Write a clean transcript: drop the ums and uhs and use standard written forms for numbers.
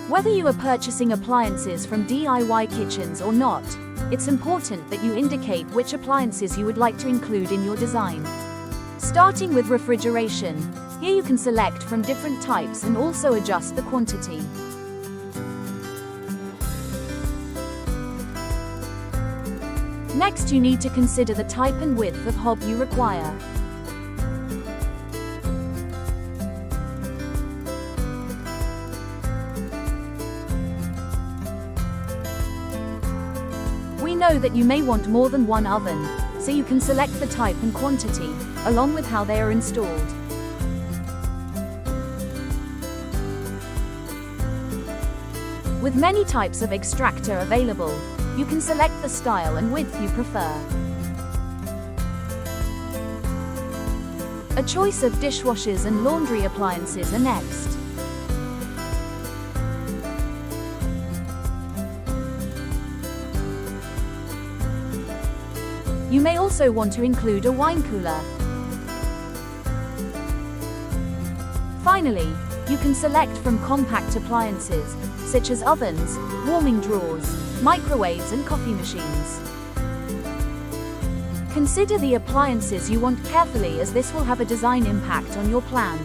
Whether you are purchasing appliances from DIY Kitchens or not, it's important that you indicate which appliances you would like to include in your design. Starting with refrigeration, here you can select from different types and also adjust the quantity. Next, you need to consider the type and width of hob you require. We know that you may want more than one oven, so you can select the type and quantity, along with how they are installed. With many types of extractor available, you can select the style and width you prefer. A choice of dishwashers and laundry appliances are next. You may also want to include a wine cooler. Finally, you can select from compact appliances, such as ovens, warming drawers, microwaves and coffee machines. Consider the appliances you want carefully, as this will have a design impact on your plan.